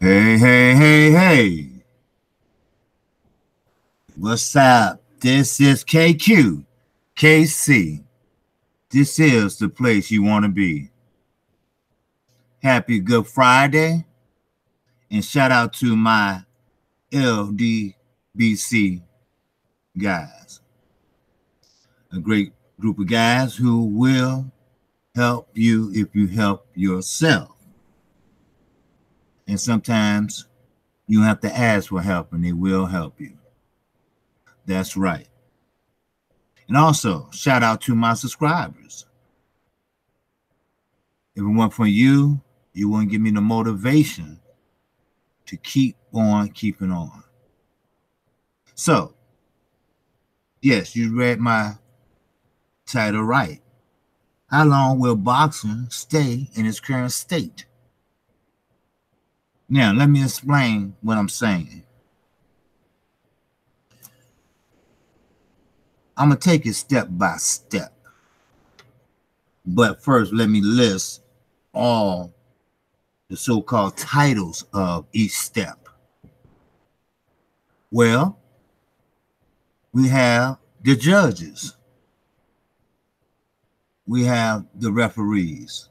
Hey, hey, hey, hey. What's up? This is KQKC. This is the place you want to be. Happy Good Friday. And shout out to my LDBC guys. A great group of guys who will help you if you help yourself. And sometimes you have to ask for help and they will help you. That's right. And also, shout out to my subscribers. If it weren't for you, you wouldn't give me the motivation to keep on keeping on. So, yes, you read my title right. How long will boxing stay in its current state? Now, let me explain what I'm saying. I'm going to take it step by step. But first, let me list all the so-called titles of each step. Well, we have the judges. We have the referees.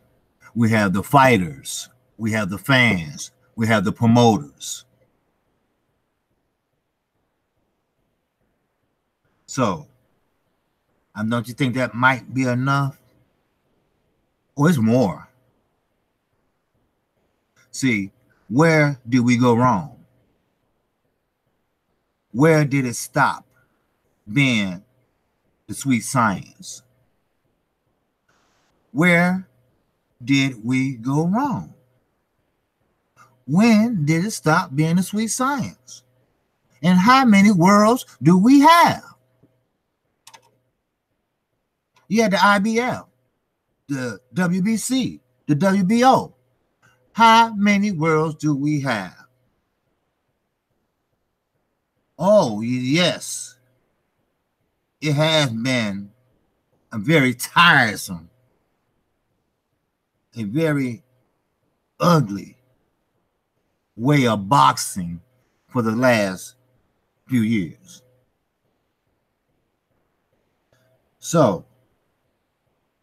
We have the fighters. We have the fans. We have the promoters. So, don't you think that might be enough? Or it's more. See, where did we go wrong? Where did it stop being the sweet science? Where did we go wrong? When did it stop being the sweet science? And how many worlds do we have? You had the IBF, the WBC, the WBO. How many worlds do we have? Oh, yes. It has been a very tiresome, a very ugly way of boxing for the last few years. So,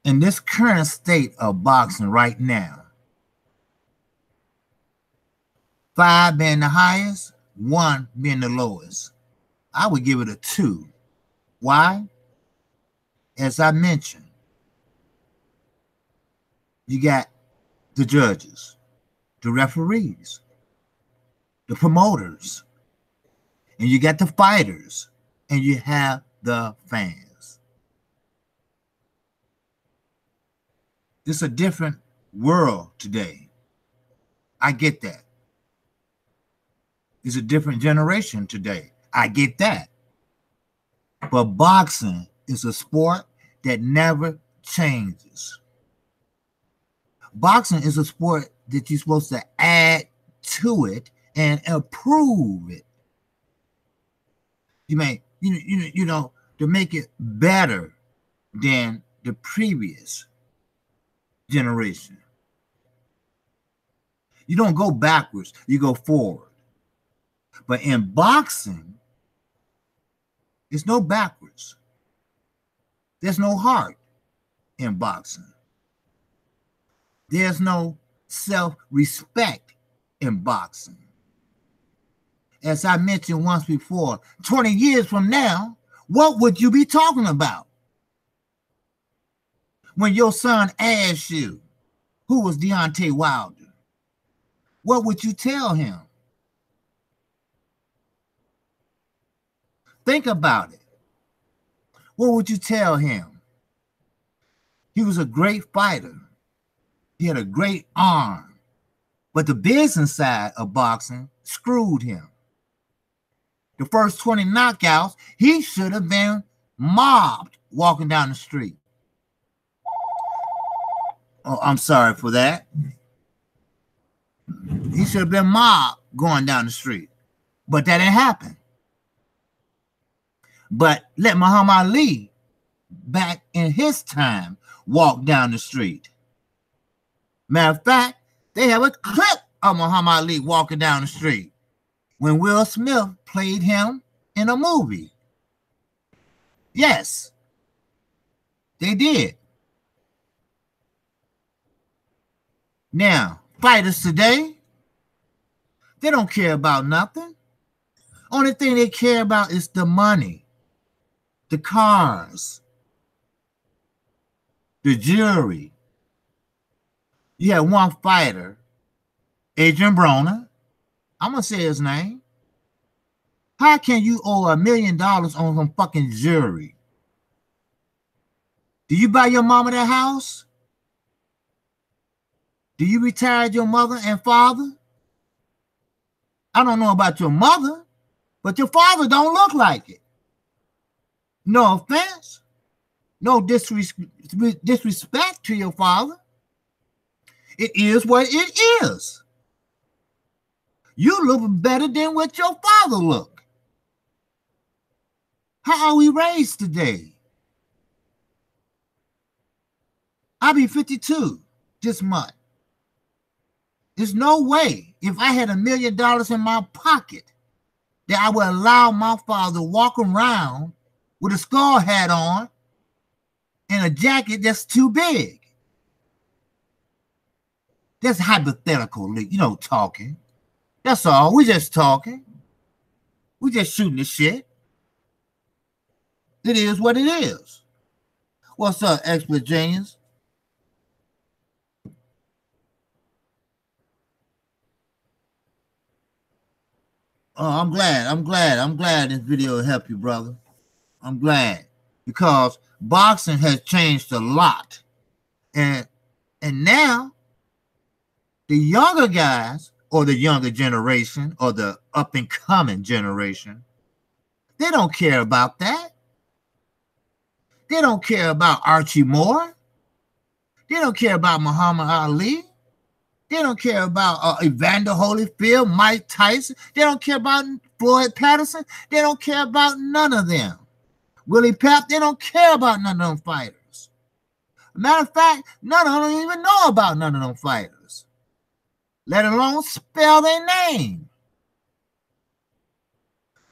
in this current state of boxing right now, 5 being the highest, 1 being the lowest, I would give it a 2. Why? As I mentioned, you got the judges, the referees, the promoters, and you got the fighters, and you have the fans. It's a different world today. I get that. It's a different generation today. I get that. But boxing is a sport that never changes. Boxing is a sport that you're supposed to add to it and improve it. You know, to make it better than the previous generation. You don't go backwards, you go forward. But in boxing, there's no backwards. There's no heart in boxing. There's no self-respect in boxing. As I mentioned once before, 20 years from now, what would you be talking about? When your son asks you, who was Deontay Wilder? What would you tell him? Think about it. What would you tell him? He was a great fighter. He had a great arm. But the business side of boxing screwed him. The first 20 knockouts, he should have been mobbed walking down the street. Oh, I'm sorry for that. He should have been mobbed going down the street. But that didn't happen. But let Muhammad Ali, back in his time, walk down the street. Matter of fact, they have a clip of Muhammad Ali walking down the street when Will Smith played him in a movie. Yes, they did. Now, fighters today, they don't care about nothing. Only thing they care about is the money, the cars, the jewelry. You had one fighter, Adrian Broner. I'm going to say his name. How can you owe $1 million on some fucking jewelry? Do you buy your mama that house? Do you retire your mother and father? I don't know about your mother, but your father don't look like it. No offense. No disrespect to your father. It is what it is. You look better than what your father looked. How are we raised today? I'll be 52 this month. There's no way if I had $1 million in my pocket that I would allow my father to walk around with a skull hat on and a jacket that's too big. That's hypothetical, talking. That's all. We just talking. We just shooting the shit. It is what it is. What's up, expert genius? Oh, I'm glad this video will help you, brother. I'm glad. Because boxing has changed a lot. And now, the younger guys, or the younger generation, or the up-and-coming generation, they don't care about that. They don't care about Archie Moore. They don't care about Muhammad Ali. They don't care about Evander Holyfield, Mike Tyson. They don't care about Floyd Patterson. They don't care about none of them. Willie Pep, they don't care about none of them fighters. Matter of fact, none of them don't even know about none of them fighters, let alone spell their name.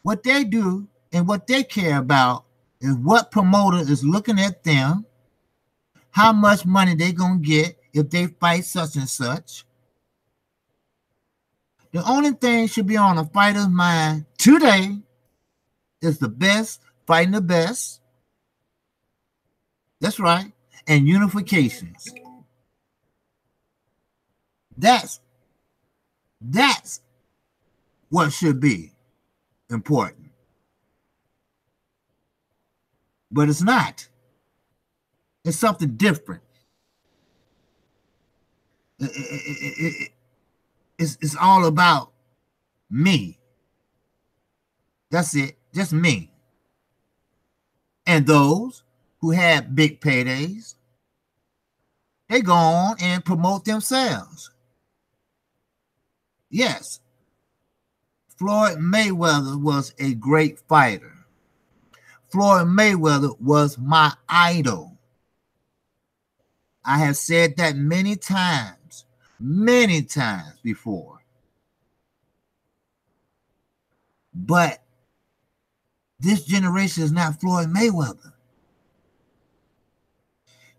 What they do and what they care about is what promoter is looking at them, how much money they going to get if they fight such and such. The only thing should be on a fighter's mind today is the best fighting the best. That's right. And unifications. That's what should be important. But it's not. It's something different. It's all about me. That's it. Just me. And those who have big paydays, they go on and promote themselves. Yes, Floyd Mayweather was a great fighter. Floyd Mayweather was my idol. I have said that many times before. But this generation is not Floyd Mayweather.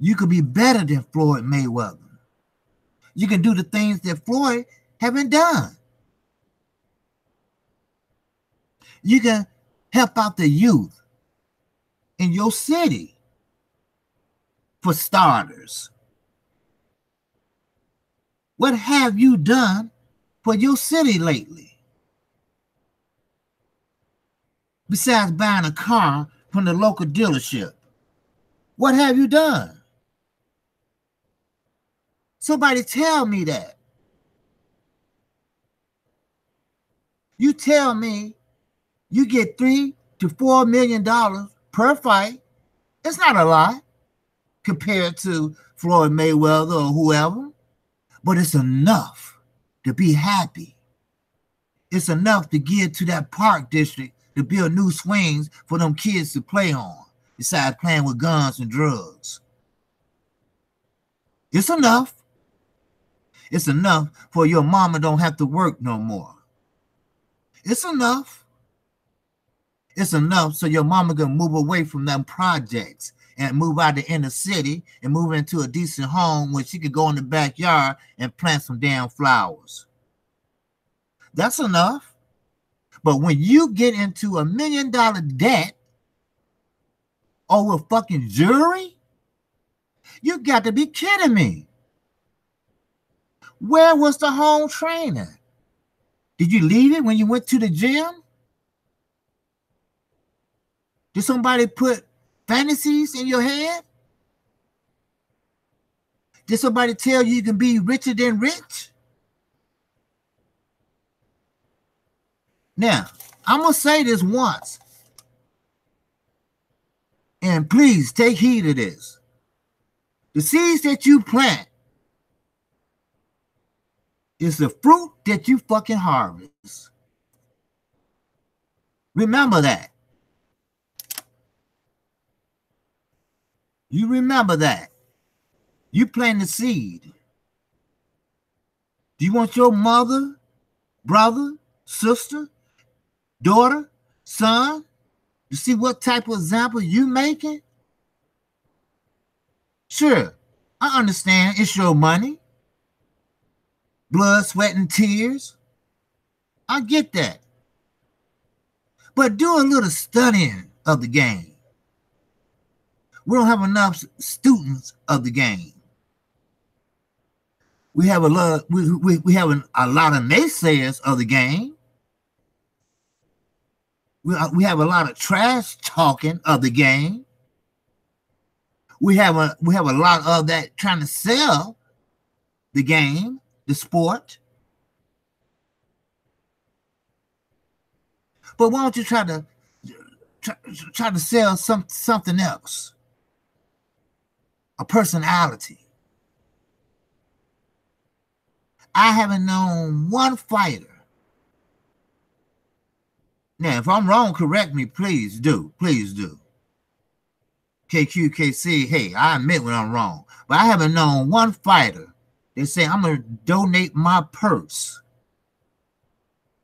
You could be better than Floyd Mayweather. You can do the things that Floyd haven't done. You can help out the youth in your city, for starters. What have you done for your city lately? Besides buying a car from the local dealership, what have you done? Somebody tell me that. You tell me you get $3 to $4 million per fight. It's not a lot compared to Floyd Mayweather or whoever, but it's enough to be happy. It's enough to give to that park district to build new swings for them kids to play on, besides playing with guns and drugs. It's enough. It's enough for your mama don't have to work no more. It's enough. It's enough so your mama can move away from them projects and move out the inner city and move into a decent home where she could go in the backyard and plant some damn flowers. That's enough. But when you get into $1 million debt over fucking jewelry, you got to be kidding me. Where was the home training? Did you leave it when you went to the gym? Did somebody put fantasies in your head? Did somebody tell you can be richer than rich? Now, I'm going to say this once. And please take heed of this. The seeds that you plant is the fruit that you fucking harvest. Remember that. You remember that. You plant the seed. Do you want your mother, brother, sister, daughter, son to see what type of example you making? Sure, I understand it's your money. Blood, sweat, and tears. I get that. But do a little studying of the game. We don't have enough students of the game. We have a lot. We have a lot of naysayers of the game. We have a lot of trash talking of the game. We have a lot of that trying to sell the game, the sport. But why don't you try to sell something else? A personality. I haven't known one fighter. Now, if I'm wrong, correct me, please do. Please do. KQKC, hey, I admit when I'm wrong. But I haven't known one fighter that say, I'm going to donate my purse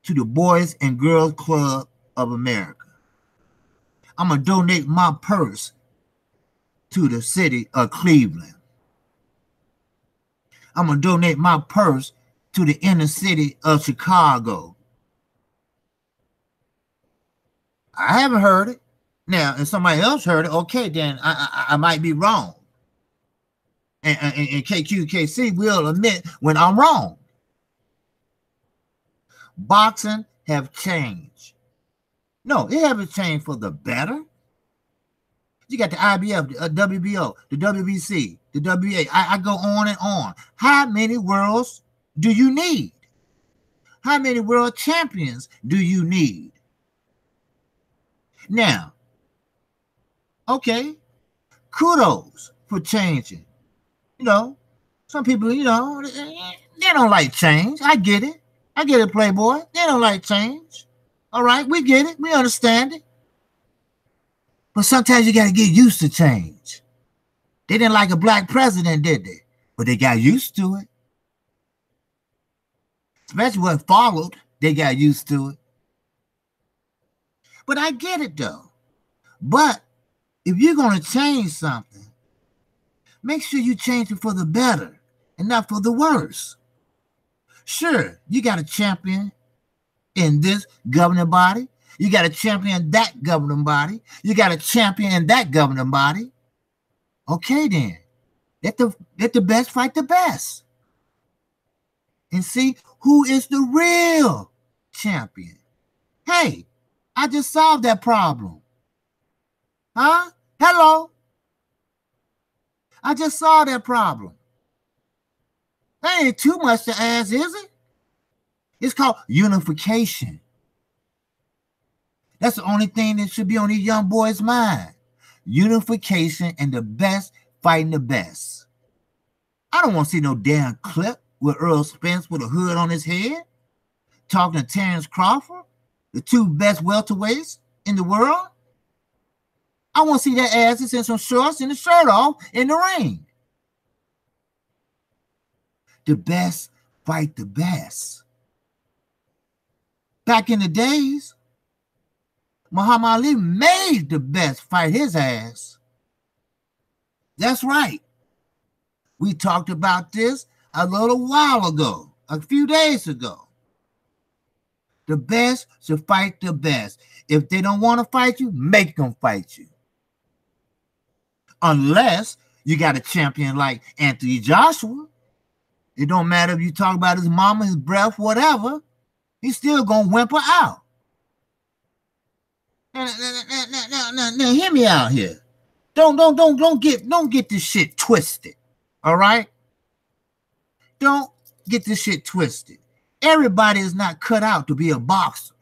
to the Boys and Girls Club of America. I'm going to donate my purse to the city of Cleveland. I'm going to donate my purse to the inner city of Chicago. I haven't heard it. Now, if somebody else heard it, okay, then I might be wrong. And KQKC will admit when I'm wrong. Boxing have changed. No, it haven't changed for the better. You got the IBF, the WBO, the WBC, the WA. I go on and on. How many worlds do you need? How many world champions do you need? Now, okay, kudos for changing. You know, some people, you know, they don't like change. I get it. I get it, Playboy. They don't like change. All right, we get it. We understand it. But sometimes you got to get used to change. They didn't like a black president, did they? But they got used to it. Especially what followed, they got used to it. But I get it, though. But if you're going to change something, make sure you change it for the better and not for the worse. Sure, you got a champion in this governing body. You got a champion in that governing body. You got a champion in that governing body. Okay, then. Let the best fight the best. And see who is the real champion. Hey, I just solved that problem. Huh? Hello? I just solved that problem. That ain't too much to ask, is it? It's called unification. That's the only thing that should be on these young boys' mind. Unification and the best fighting the best. I don't want to see no damn clip with Earl Spence with a hood on his head talking to Terrence Crawford, the two best welterweights in the world. I want to see that ass in some shorts and the shirt off in the ring. The best fight the best. Back in the days, Muhammad Ali made the best fight his ass. That's right. We talked about this a little while ago, a few days ago. The best should fight the best. If they don't want to fight you, make them fight you. Unless you got a champion like Anthony Joshua. It don't matter if you talk about his mama, his breath, whatever. He's still going to whimper out. Now, hear me out here. Don't get this shit twisted. All right? Don't get this shit twisted. Everybody is not cut out to be a boxer.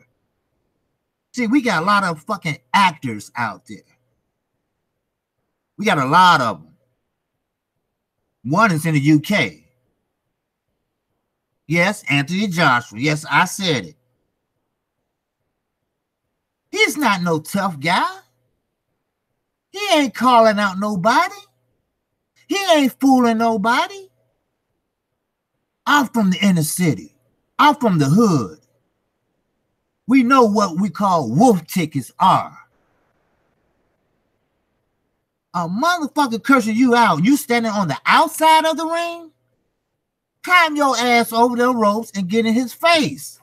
See, we got a lot of fucking actors out there. We got a lot of them. One is in the UK. Yes, Anthony Joshua. Yes, I said it. He's not no tough guy. He ain't calling out nobody. He ain't fooling nobody. I'm from the inner city. I'm from the hood. We know what we call wolf tickets are. A motherfucker cursing you out, you standing on the outside of the ring, climb your ass over the ropes and get in his face.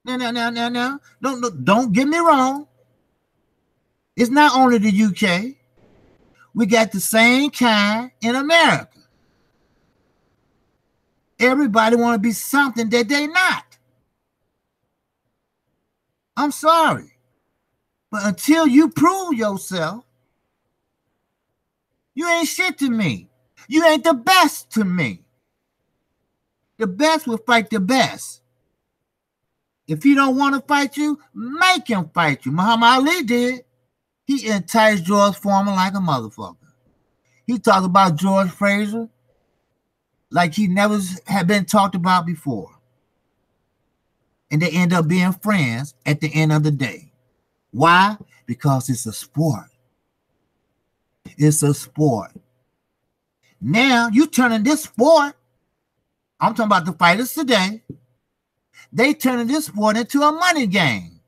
Now. Don't get me wrong. It's not only the UK. We got the same kind in America. Everybody want to be something that they not. I'm sorry. But until you prove yourself, you ain't shit to me. You ain't the best to me. The best will fight the best. If he don't want to fight you, make him fight you. Muhammad Ali did. He enticed George Foreman like a motherfucker. He talked about George Fraser like he never had been talked about before. And they end up being friends at the end of the day. Why? Because it's a sport. It's a sport. Now, you turning this sport, I'm talking about the fighters today, they turning this sport into a money game.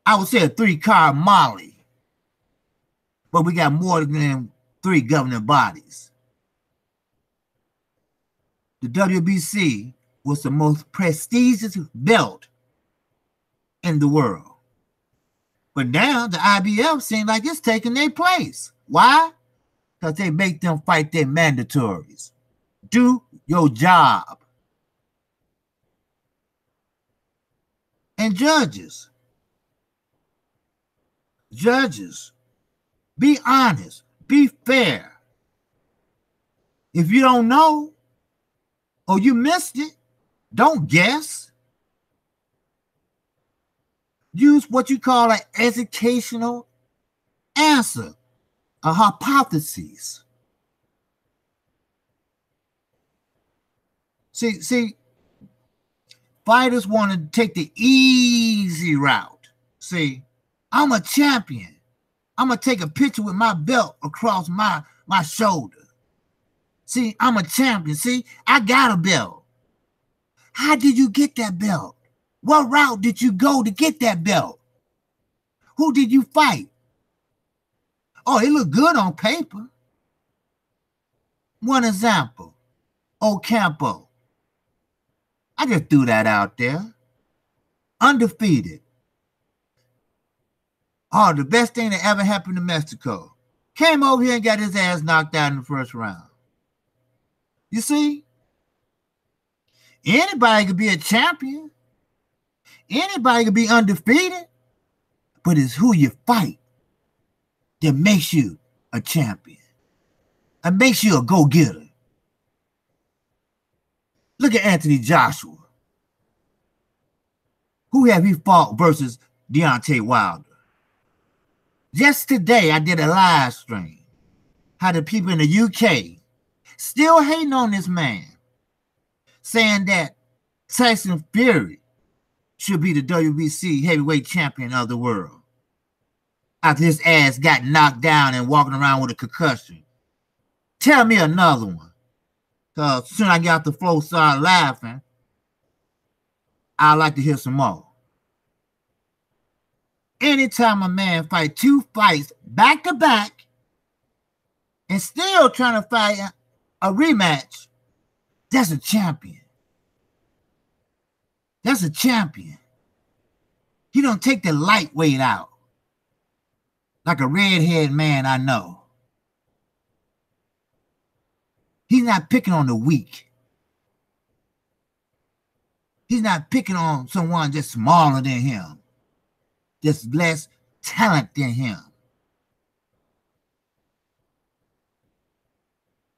I would say a 3-car Molly. But we got more than 3 governing bodies. The WBC was the most prestigious belt in the world. But now the IBF seems like it's taking their place. Why? Because they make them fight their mandatories. Do your job. And judges, be honest, be fair. If you don't know or you missed it, don't guess. Use what you call an educational answer, a hypothesis. See, fighters want to take the easy route. See, I'm a champion. I'm going to take a picture with my belt across my shoulder. See, I'm a champion. See, I got a belt. How did you get that belt? What route did you go to get that belt? Who did you fight? Oh, it looked good on paper. One example, Ocampo. I just threw that out there. Undefeated. Oh, the best thing that ever happened to Mexico. Came over here and got his ass knocked out in the first round. You see? Anybody could be a champion. Anybody could be undefeated. But it's who you fight that makes you a champion. And makes you a go-getter. Look at Anthony Joshua. Who have he fought versus Deontay Wilder? Just today, I did a live stream. How the people in the UK still hating on this man, saying that Tyson Fury should be the WBC heavyweight champion of the world after his ass got knocked down and walking around with a concussion. Tell me another one. Because soon I get off the floor, start laughing. I'd like to hear some more. Anytime a man fight 2 fights back to back and still trying to fight a rematch, that's a champion. That's a champion. He don't take the lightweight out. Like a redhead man I know. He's not picking on the weak. He's not picking on someone just smaller than him. Just less talent than him.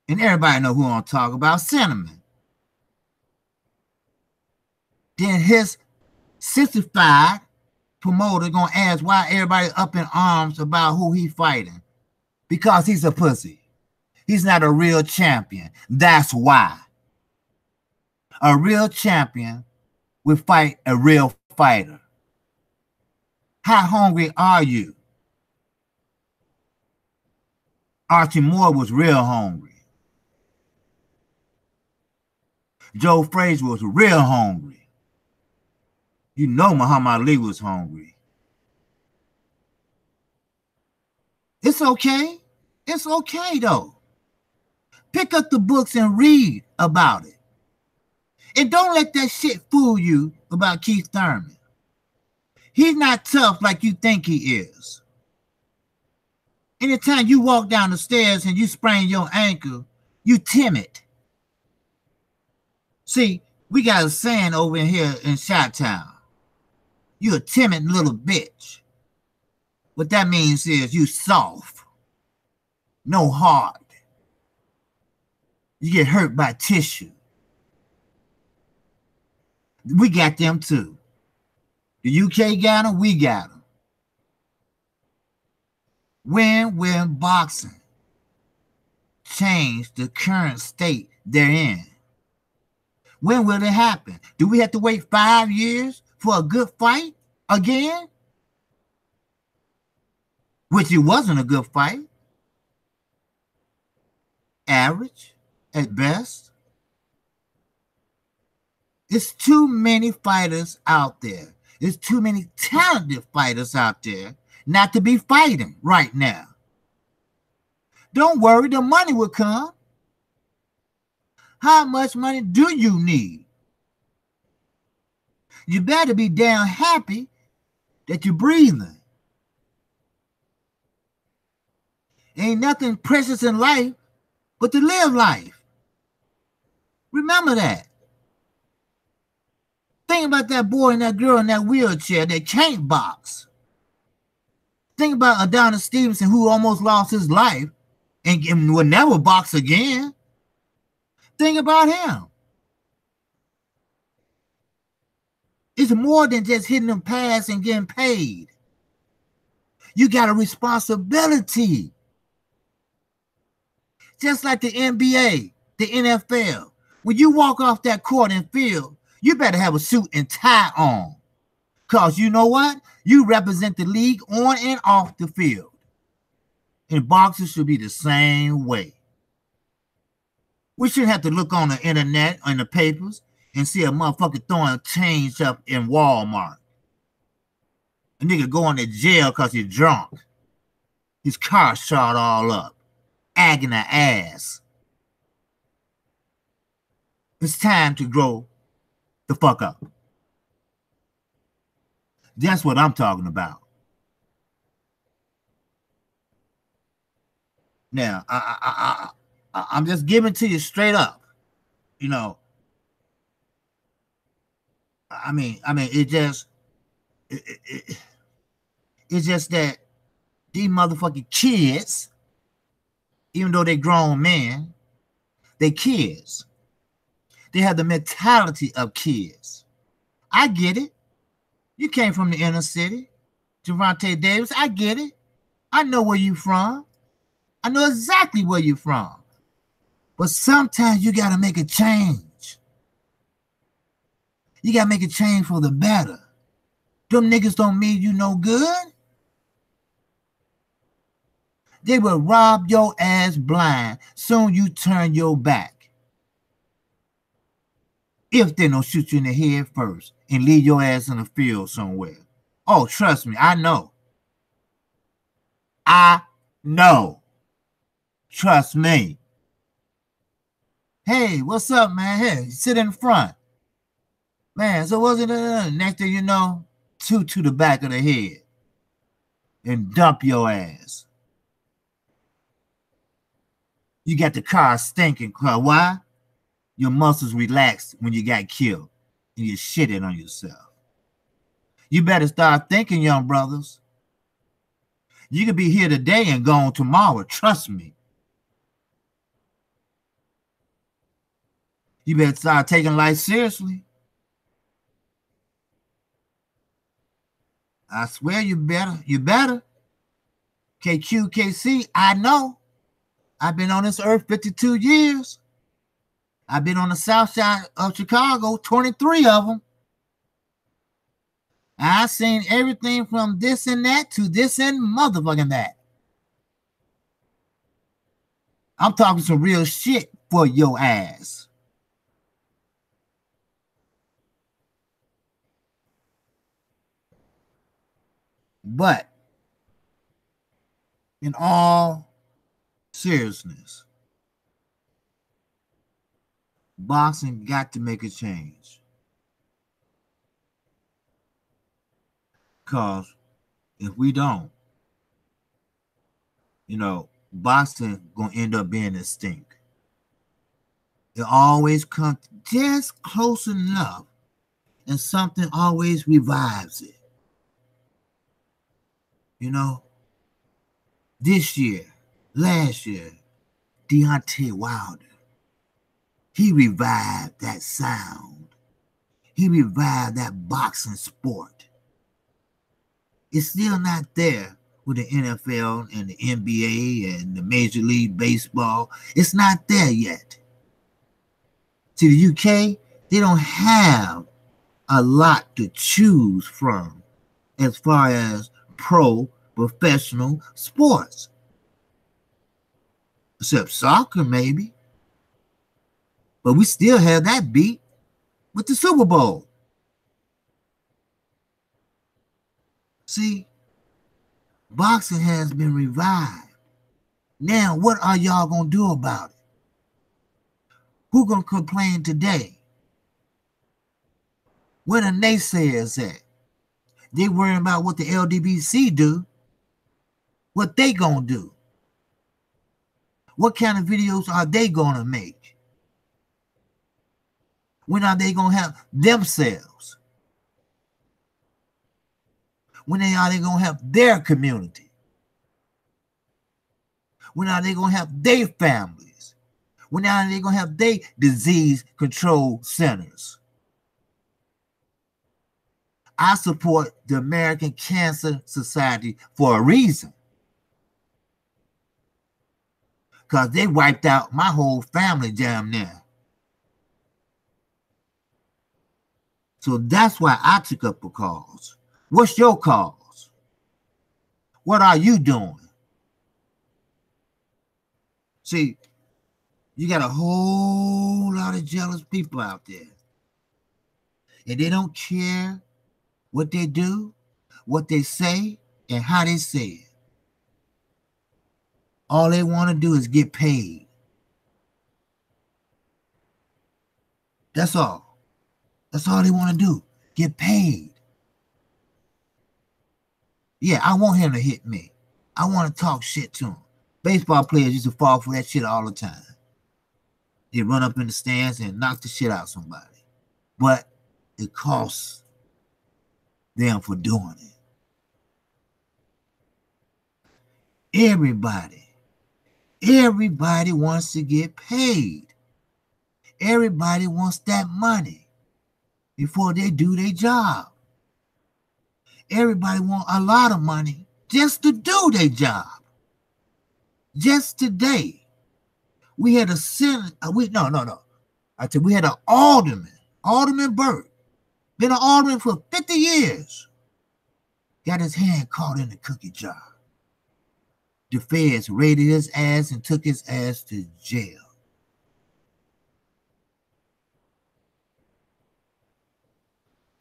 And everybody know who I'm talking about, Cinnamon. Then his 65 promoter gonna ask why everybody up in arms about who he fighting. Because he's a pussy. He's not a real champion. That's why. A real champion would fight a real fighter. How hungry are you? Archie Moore was real hungry. Joe Frazier was real hungry. You know Muhammad Ali was hungry. It's okay. It's okay, though. Pick up the books and read about it. And don't let that shit fool you about Keith Thurman. He's not tough like you think he is. Anytime you walk down the stairs and you sprain your ankle, you timid. See, we got a saying over here in Chi-Town. You a timid little bitch. What that means is you soft. No heart. You get hurt by tissue. We got them too. The UK got them, we got them. When will boxing change the current state they're in? When will it happen? Do we have to wait 5 years for a good fight again? Which it wasn't a good fight. Average at best. It's too many fighters out there. There's too many talented fighters out there not to be fighting right now. Don't worry, the money will come. How much money do you need? You better be damn happy that you're breathing. Ain't nothing precious in life but to live life. Remember that. Think about that boy and that girl in that wheelchair that can't box. Think about Adonis Stevenson, who almost lost his life and will never box again. Think about him. It's more than just hitting them pads and getting paid. You got a responsibility. Just like the NBA, the NFL. When you walk off that court and field, you better have a suit and tie on. Because you know what? You represent the league on and off the field. And boxers should be the same way. We shouldn't have to look on the internet, on the papers, and see a motherfucker throwing change up in Walmart. A nigga going to jail because he's drunk. His car shot all up. Agging the ass. It's time to grow the fuck up. That's what I'm talking about. Now, I'm just giving to you straight up. You know, I mean, it's just that these motherfucking kids, even though they're grown men, they kids. They have the mentality of kids. I get it. You came from the inner city. Gervonta Davis, I get it. I know where you from. I know exactly where you from. But sometimes you got to make a change. You got to make a change for the better. Them niggas don't mean you no good. They will rob your ass blind. Soon you turn your back. If they don't shoot you in the head first and leave your ass in the field somewhere. Oh, trust me, I know. I know. Trust me. Hey, what's up, man? Hey, sit in front. Man, so what's it? Next thing you know, two to the back of the head and dump your ass. You got the car stinking. Why? Your muscles relaxed when you got killed and you shitted on yourself. You better start thinking, young brothers. You could be here today and gone tomorrow. Trust me. You better start taking life seriously. I swear you better. You better. KQKC, I know. I've been on this earth 52 years. I've been on the south side of Chicago, 23 of them. I've seen everything from this and that to this and motherfucking that. I'm talking some real shit for your ass. But in all seriousness, boxing got to make a change. Because if we don't, boxing gonna end up being extinct. It always comes just close enough, and something always revives it. This year, last year, Deontay Wilder, he revived that sound. He revived that boxing sport. It's still not there with the NFL and the NBA and the Major League Baseball. It's not there yet. To the UK, they don't have a lot to choose from as far as professional sports. Except soccer, maybe. But we still have that beat with the Super Bowl. See, boxing has been revived. Now, what are y'all going to do about it? Who going to complain today? Where the naysayers at? They worrying about what the LDBC do. What they going to do? What kind of videos are they going to make? When are they going to have themselves? When are they going to have their community? When are they going to have their families? When are they going to have their disease control centers? I support the American Cancer Society for a reason. Because they wiped out my whole family damn near. So that's why I took up a cause. What's your cause? What are you doing? See, you got a whole lot of jealous people out there. And they don't care what they do, what they say, and how they say it. All they want to do is get paid. That's all. That's all they want to do. Get paid. Yeah, I want him to hit me. I want to talk shit to him. Baseball players used to fall for that shit all the time. They run up in the stands and knock the shit out of somebody. But it costs them for doing it. Everybody wants to get paid. Everybody wants that money before they do their job. Everybody wants a lot of money just to do their job. Just today, we had a Senate. No. I said we had an Alderman Burt. Been an alderman for 50 years. Got his hand caught in the cookie jar. The feds raided his ass and took his ass to jail.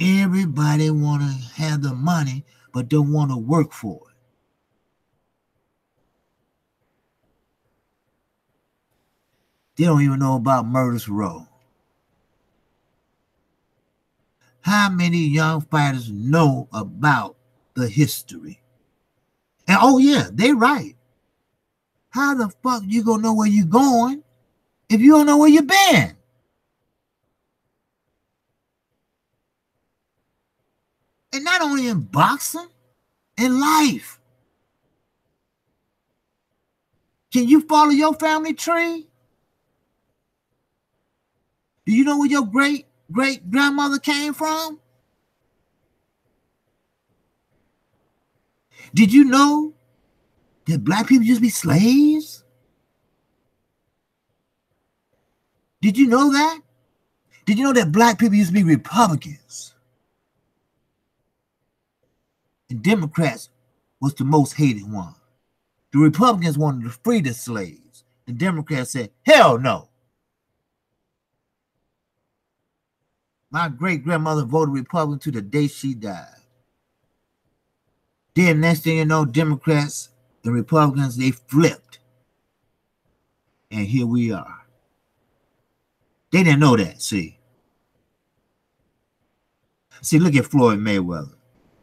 Everybody want to have the money, but don't want to work for it. They don't even know about Murder's Row. How many young fighters know about the history? And oh yeah, they right. How the fuck you gonna know where you going if you don't know where you been? And not only in boxing, in life. Can you follow your family tree? Do you know where your great-great-grandmother came from? Did you know that black people used to be slaves? Did you know that? Did you know that black people used to be Republicans? And Democrats was the most hated one. The Republicans wanted to free the slaves. The Democrats said, hell no. My great-grandmother voted Republican to the day she died. Then next thing you know, Democrats and Republicans, they flipped. And here we are. They didn't know that, see. See, look at Floyd Mayweather.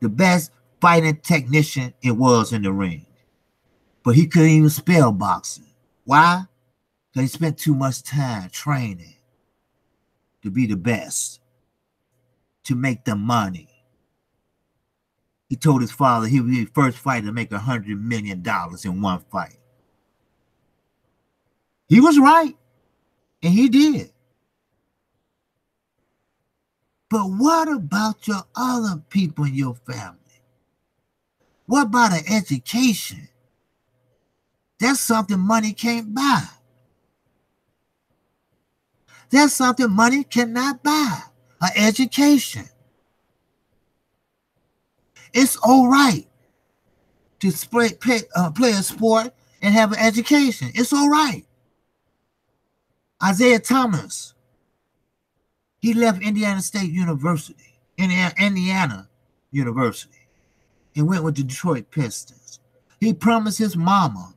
The best fighting technician it was in the ring. But he couldn't even spell boxing. Why? Because he spent too much time training to be the best, to make the money. He told his father he would be the first fighter to make $100 million in one fight. He was right, and he did. But what about your other people in your family? What about an education? That's something money can't buy. That's something money cannot buy. An education. It's all right to play a sport and have an education. It's all right. Isaiah Thomas, he left Indiana State University, Indiana University, and went with the Detroit Pistons. He promised his mama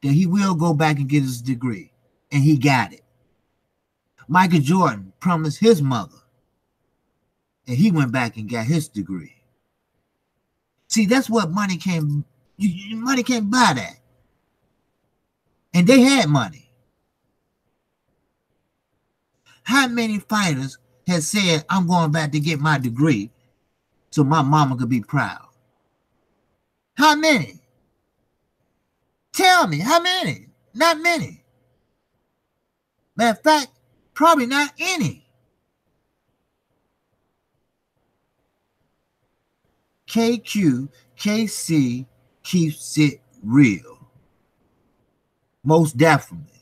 that he will go back and get his degree, and he got it. Michael Jordan promised his mother, and he went back and got his degree. See, that's what money can't buy that. And they had money. How many fighters had said, I'm going back to get my degree so my mama could be proud? How many? Tell me, how many? Not many. Matter of fact, probably not any. KQKC keeps it real. Most definitely.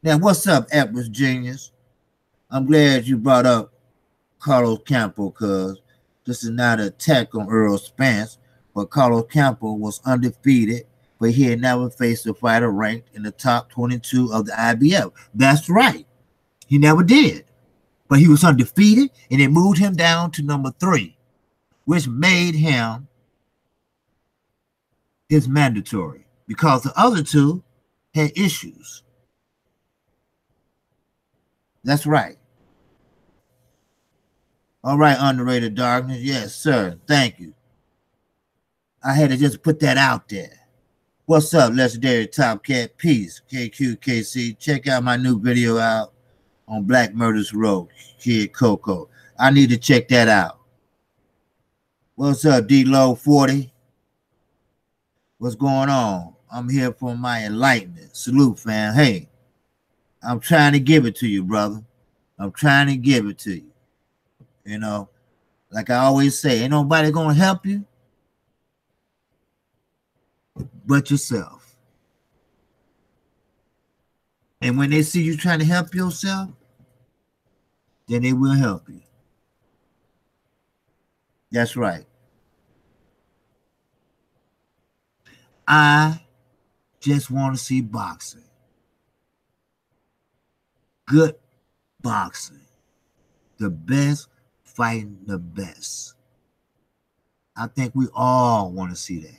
Now, what's up, Edwards Genius? I'm glad you brought up Carlos Campo, because this is not an attack on Earl Spence, but Carlos Campo was undefeated, but he had never faced a fighter ranked in the top 22 of the IBF. That's right. He never did. But he was undefeated, and it moved him down to number 3, which made him his mandatory, because the other two had issues. That's right. All right, Underrated Darkness. Yes, sir. Thank you. I had to just put that out there. What's up, Legendary Top Cat? Peace, KQKC. Check out my new video out on Black Murder's Road, Kid Coco. I need to check that out. What's up, D-Low 40? What's going on? I'm here for my enlightenment. Salute, fam. Hey, I'm trying to give it to you, brother. I'm trying to give it to you. You know, like I always say, ain't nobody gonna help you but yourself. And when they see you trying to help yourself, then they will help you. That's right. I just want to see boxing. Good boxing. The best fighting the best. I think we all want to see that.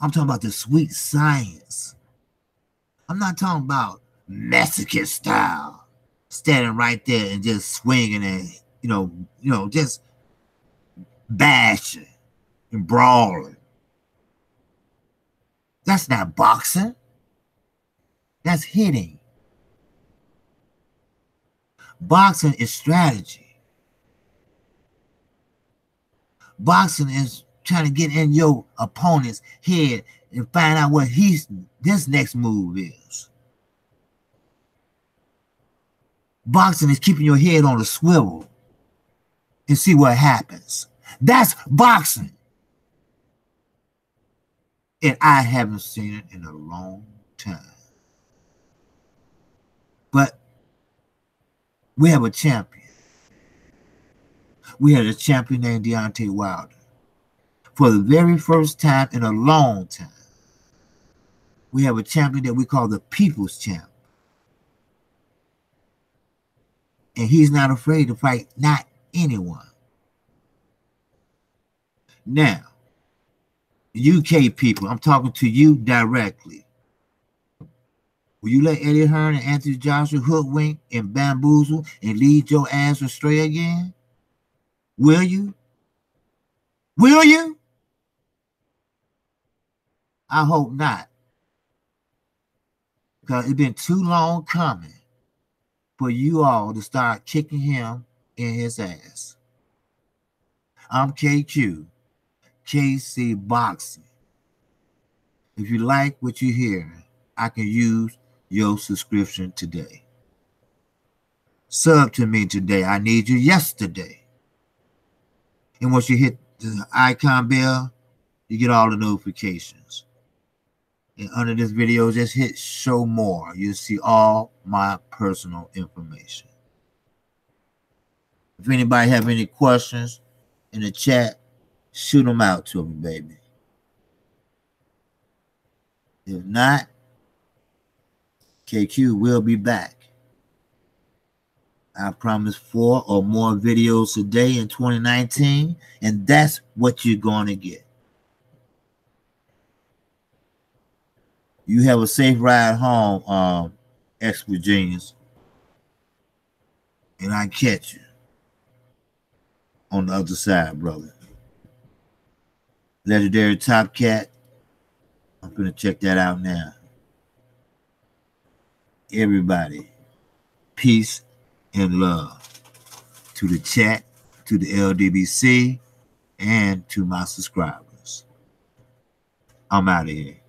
I'm talking about the sweet science. I'm not talking about Mexican style, standing right there and just swinging and just bashing and brawling. That's not boxing. That's hitting. Boxing is strategy. Boxing is trying to get in your opponent's head and find out what his next move is. Boxing is keeping your head on a swivel and see what happens. That's boxing. And I haven't seen it in a long time. But we have a champion. We had a champion named Deontay Wilder. For the very first time in a long time, we have a champion that we call the People's Champ. And he's not afraid to fight not anyone. Now, UK people, I'm talking to you directly. Will you let Eddie Hearn and Anthony Joshua hoodwink and bamboozle and lead your ass astray again? Will you? Will you? I hope not. Because it's been too long coming for you all to start kicking him in his ass. I'm KQKC Boxing. If you like what you hear, I can use your subscription today. Sub to me today. I need you yesterday. And once you hit the icon bell, you get all the notifications. And under this video, just hit show more. You'll see all my personal information. If anybody have any questions in the chat, shoot them out to me, baby. If not, KQ will be back. I promise 4 or more videos a day in 2019, and that's what you're going to get. You have a safe ride home, ex-Virginians, and I catch you on the other side, brother. Legendary Top Cat, I'm going to check that out now. Everybody, peace and love to the chat, to the LDBC, and to my subscribers. I'm out of here.